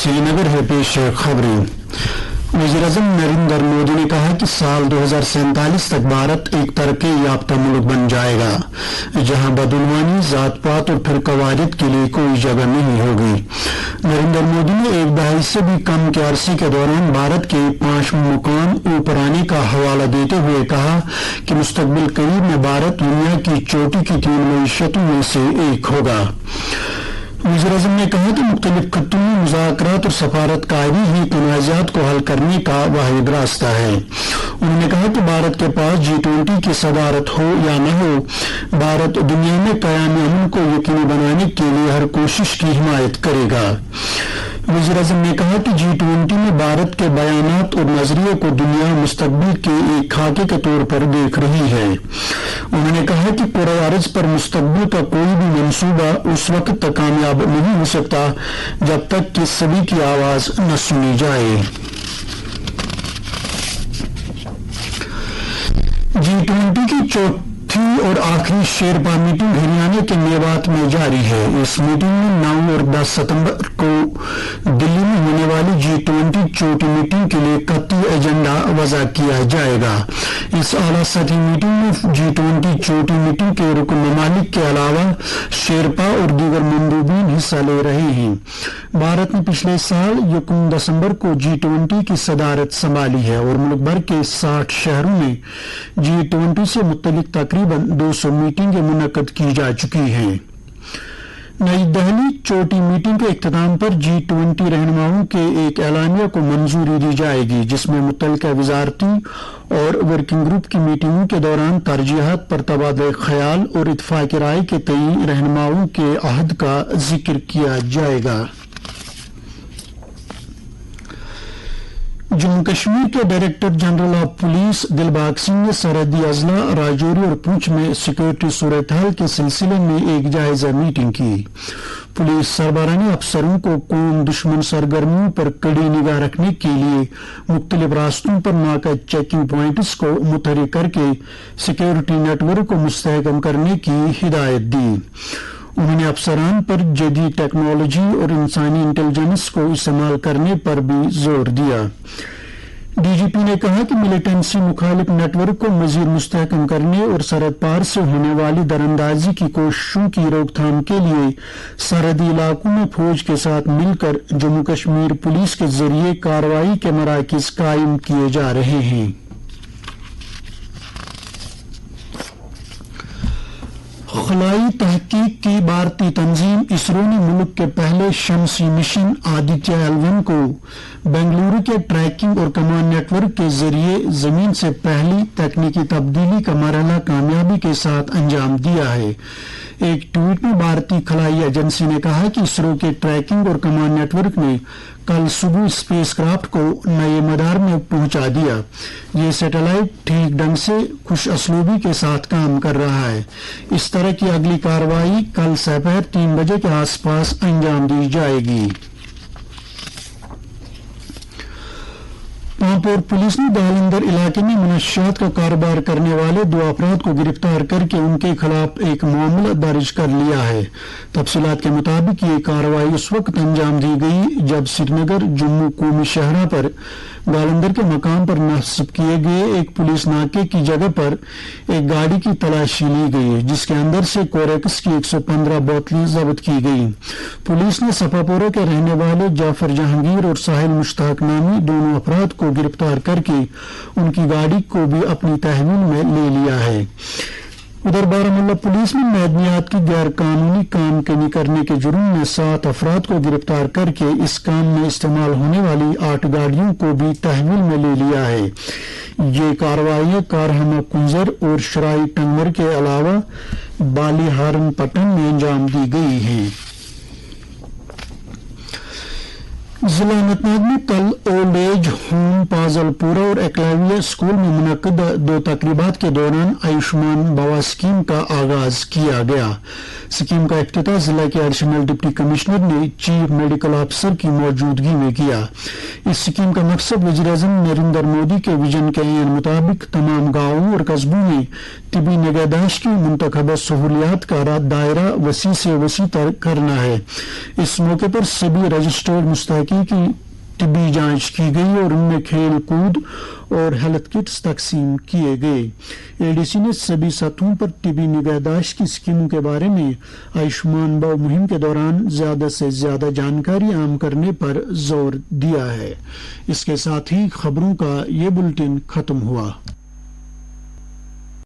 श्री नगर है पेश खबरें। वज़ीर-ए-आज़म नरेंद्र मोदी ने कहा कि साल 2047 तक भारत एक तरक्की याफ्ता मुल्क बन जाएगा जहां बदउनवानी, जात पात और फिरकावारियत के लिए कोई जगह नहीं होगी। नरेंद्र मोदी ने एक दहाई से भी कम के अरसे के दौरान भारत के 5 मुकाम ऊपर आने का हवाला देते हुए कहा कि मुस्तकबिल करीब में भारत दुनिया की चोटी की 3 मईशतों में से एक होगा। वज़ीर-ए-आज़म ने कहा कि मुख्तलिफ खत्तों में मुज़ाकरात और सफारतकारी ही तनाज़ात को हल करने का वाहिद रास्ता है। उन्होंने कहा कि भारत के पास G20 की सदारत हो या न हो, भारत दुनिया में क़याम अमन को यकीनी बनाने के लिए हर कोशिश की हिमायत करेगा। वज़ीर-ए-आज़म ने कहा कि G20 में भारत के बयानात और नजरिए को दुनिया मुस्तकबिल के एक खाके के तौर पर देख रही है। उन्होंने कहा कि पूरे अर्ज पर मुस्तकबिल का कोई भी मंसूबा उस वक्त तक कामयाब नहीं हो सकता जब तक कि सभी की आवाज न सुनी जाए। G20 की चौथी और आखिरी शेरपा मीटिंग हरियाणा के मेवात में जारी है। इस मीटिंग में 9 और 10 सितंबर को दिल्ली में होने वाली G20 चोटी मीटिंग के लिए कतई एजेंडा वज़ा किया जाएगा। इस आला सतही मीटिंग में G20 चोटी मीटिंग के रुकन ममालिक के अलावा शेरपा और दीगर मंदूबीन हिस्सा ले रहे हैं। भारत ने पिछले साल 1 दिसंबर को G20 की सदारत संभाली है और मुल्क भर के 60 शहरों में G20 से मुतल्लिक तकरीबन 200 मीटिंगें मुनक्कद की जा चुकी हैं। नई दिल्ली चोटी मीटिंग के इख्तिताम पर G20 रहनुमाओं के एक एलानिया को मंजूरी दी जाएगी जिसमें मुतल्लिका वजारती और वर्किंग ग्रुप की मीटिंगों के दौरान तरजीहात पर तबादला ख्याल और इत्तफाक राय के तई रहनुमाओं के अहद का जिक्र किया जाएगा। जम्मू कश्मीर के director general of police Dilbag Singh ने सरहदी अजला राजौरी और पूंछ में सिक्योरिटी सूरत हाल के सिलसिले में एक जायजा मीटिंग की। पुलिस सरबराह ने अफसरों को कौम दुश्मन सरगर्मियों पर कड़ी निगाह रखने के लिए मुख्तलिफ रास्तों पर नाका चेकिंग पॉइंट्स को मुतहर्रिक करके सिक्योरिटी नेटवर्क को मुस्तहकम करने की हिदायत दी। उन्होंने अफसरान पर जदीद टेक्नोलॉजी और इंसानी इंटेलिजेंस को इस्तेमाल करने पर भी जोर दिया। डीजीपी ने कहा कि मिलिटेंसी मुखालिफ नेटवर्क को मजीद मुस्तहकम करने और सरहद पार से होने वाली दरअंदाजी की कोशिशों की रोकथाम के लिए सरहदी इलाकों में फौज के साथ मिलकर जम्मू कश्मीर पुलिस के जरिए कार्रवाई के मराकज कायम किए जा रहे हैं। खलाई तहकीक की भारतीय तंजीम इसरो ने मुल्क के पहले शमसी मिशन आदित्य L1 को बेंगलुरु के ट्रैकिंग और कमांड नेटवर्क के जरिए जमीन से पहली तकनीकी तब्दीली का मरहला कामयाबी के साथ अंजाम दिया है। एक ट्वीट में भारतीय खलाई एजेंसी ने कहा कि इसरो के ट्रैकिंग और कमांड नेटवर्क ने कल सुबह स्पेसक्राफ्ट को नए मदार में पहुंचा दिया। ये सैटेलाइट ठीक ढंग से खुश असलूबी के साथ काम कर रहा है। इस तरह की अगली कार्रवाई कल दोपहर 3 बजे के आसपास अंजाम दी जाएगी। पांपोर पुलिस ने दालंदर इलाके में मुनशियात का कारोबार करने वाले 2 अफराद को गिरफ्तार करके उनके खिलाफ एक मामला दर्ज कर लिया है। तफसीलात के मुताबिक ये कार्रवाई उस वक्त अंजाम दी गई जब श्रीनगर जम्मू कौमी शहरा पर दालंदर के मकाम पर नस्ब किए गए एक पुलिस नाके की जगह पर एक गाड़ी की तलाशी ली गई जिसके अंदर से कोरेक्स की 115 बोतलें जब्त की गई। पुलिस ने सफापोरा के रहने वाले जाफर जहांगीर और साहिल मुश्ताक नामी दोनों अफराद को गिरफ्तार करके उनकी गाड़ी को भी अपनी तहवील में ले लिया है। उधर बारामूला पुलिस ने मैदनियात की गैर कानूनी काम करने के जुर्म में 7 अफराद को गिरफ्तार करके इस काम में इस्तेमाल होने वाली 8 गाड़ियों को भी तहवील में ले लिया है। ये कार्रवाइयां कारहमा कुंजर और शराई टंगमर के अलावा बाली हारन पट्टन में अंजाम दी गई हैं। जिला अनंतनाग में कल ओल्ड एज होम पाक فاضل پورہ اور ایکلاویہ اسکول میں منعقد 2 تقریبات کے دوران آیوشمان بوا اسکیم کا آغاز کیا گیا۔ اسکیم کا افتتاح ضلع کے ایڈیشنل ڈپٹی کمشنر نے چیف میڈیکل آفیسر کی موجودگی میں کیا۔ اس اسکیم کا مقصد وزیر اعظم نریندر مودی کے ویژن کے عین مطابق تمام گاؤں اور قصبوں میں طبی نگہداشت کی منتخبہ سہولیات کا دائرہ وسیع سے وسیع تر کرنا ہے۔ اس موقع پر سبھی رجسٹرڈ مستحقین کی طبی جانچ کی گئی اور ان میں کھیل کود اور ہیلتھ کٹس تقسیم کیے گئے۔ اے ڈی سی نے سبھی سطحوں پر طبی نگہداشت کی اسکیموں کے بارے میں آیوشمان بھو مہم کے دوران زیادہ سے زیادہ جانکاری عام کرنے پر زور دیا ہے۔ اس کے ساتھ ہی خبروں کا یہ بلٹن ختم ہوا۔